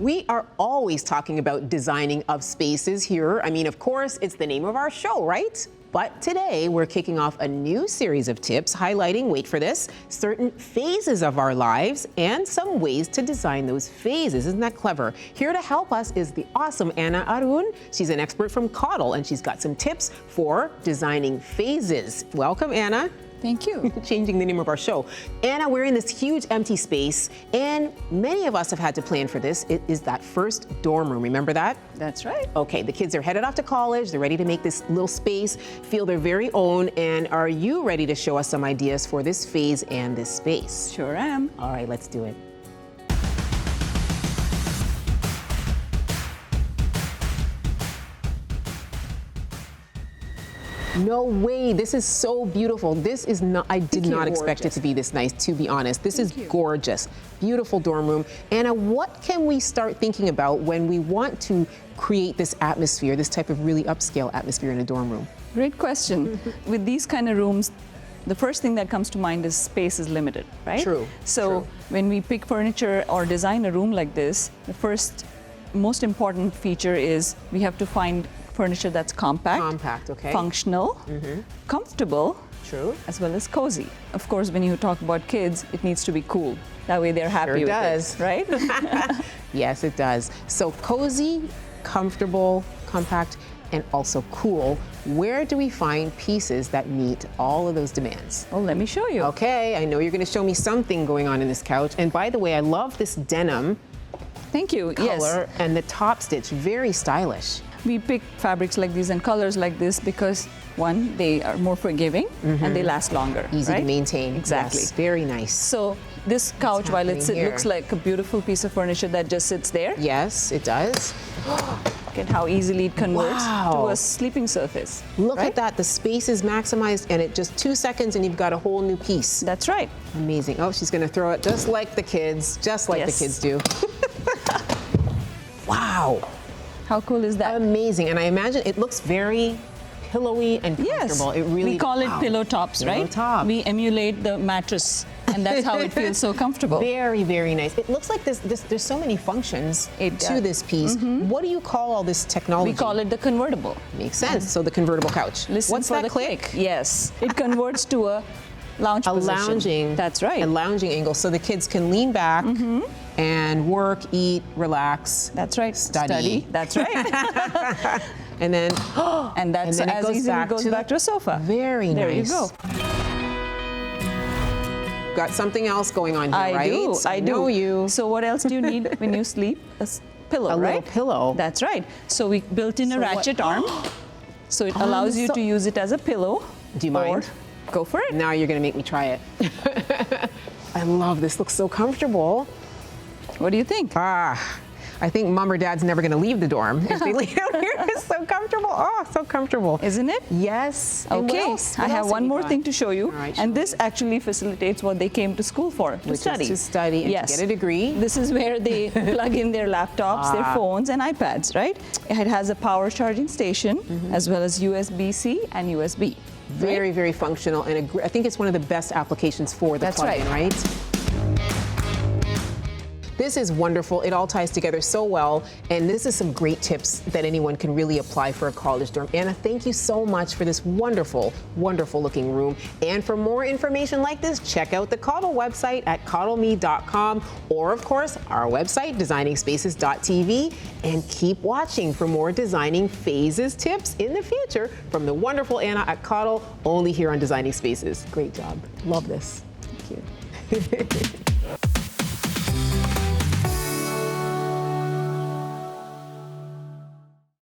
We are always talking about designing of spaces here. I mean, of course, it's the name of our show, right? But today we're kicking off a new series of tips highlighting, wait for this, certain phases of our lives and some ways to design those phases. Isn't that clever? Here to help us is the awesome Anna Arun. She's an expert from Coddle and she's got some tips for designing phases. Welcome, Anna. Thank you. Changing the name of our show. Anna, we're in this huge empty space, and many of us have had to plan for this. It is that first dorm room. Remember that? That's right. Okay, the kids are headed off to college. They're ready to make this little space feel their very own. And are you ready to show us some ideas for this phase and this space? Sure am. All right, let's do it. No way, this is so beautiful. This is not, I did not expect it to be this nice, to be honest. This is gorgeous. Beautiful dorm room. Anna, what can we start thinking about when we want to create this atmosphere, this type of really upscale atmosphere in a dorm room? Great question. With these kind of rooms, the first thing that comes to mind is space is limited, right? True. So when we pick furniture or design a room like this, the first most important feature is we have to find furniture that's compact, okay. functional, comfortable, True. as well as cozy. Of course, when you talk about kids, it needs to be cool. That way they're happy with it, right? Yes, it does. So cozy, comfortable, compact, and also cool. Where do we find pieces that meet all of those demands? Well, let me show you. Okay, I know you're going to show me something going on in this couch. And by the way, I love this denim Thank you. color Yes. and the top stitch, very stylish. We pick fabrics like these and colors like this because, one, they are more forgiving and they last longer. Easy right? to maintain. Exactly. Yes, very nice. So this couch, while it happening here? looks like a beautiful piece of furniture that just sits there, Yes, it does. look at how easily it converts Wow. to a sleeping surface. Look right? at that. The space is maximized and it just 2 seconds and you've got a whole new piece. That's right. Amazing. Oh, she's going to throw it just like the kids, just like the Yes. kids do. Wow. How cool is that? Amazing. And I imagine it looks very pillowy and comfortable. It really, we call it pillow tops, Pillow right? top. We emulate the mattress, and that's how it feels so comfortable. Very, very nice. It looks like there's so many functions It to does. this piece. What do you call all this technology? We call it the convertible. Makes sense. So the convertible couch. Listen What's for that the click? Yes, it converts to a lounge A position. lounging. That's right. A lounging angle, so the kids can lean back and work, eat, relax. That's right. Study. That's right. And then, And that's then it as goes easily back goes to back to a sofa. very There nice. you go. Got something else going on here, right? I know do. you. So what else do you need when you sleep? Pillow, A right? little pillow. That's right. So we built in a So what- ratchet arm. So it allows you so- to use it as a pillow. Do you mind? Or go for it. Now you're gonna make me try it. I love this. Looks so comfortable. What do you think? I think mom or dad's never gonna leave the dorm if they lay down here. It's so comfortable. Oh, so comfortable. Isn't it? Yes. And what Okay, else? I What have else one we more got? thing to show you. All right, show and me. this actually facilitates what they came to school for, to Which study. is to study and yes. to get a degree. This is where they plug in their laptops, their phones, and iPads, right? It has a power charging station, as well as USB-C and USB. Very, very functional, and I think it's one of the best applications for the That's plug-in, right? This is wonderful. It all ties together so well, and this is some great tips that anyone can really apply for a college dorm. Anna, thank you so much for this wonderful, wonderful looking room. And for more information like this, check out the Coddle website at coddleme.com, or of course, our website, designingspaces.tv, and keep watching for more designing phases tips in the future from the wonderful Anna at Coddle, only here on Designing Spaces. Great job. Love this. Thank you.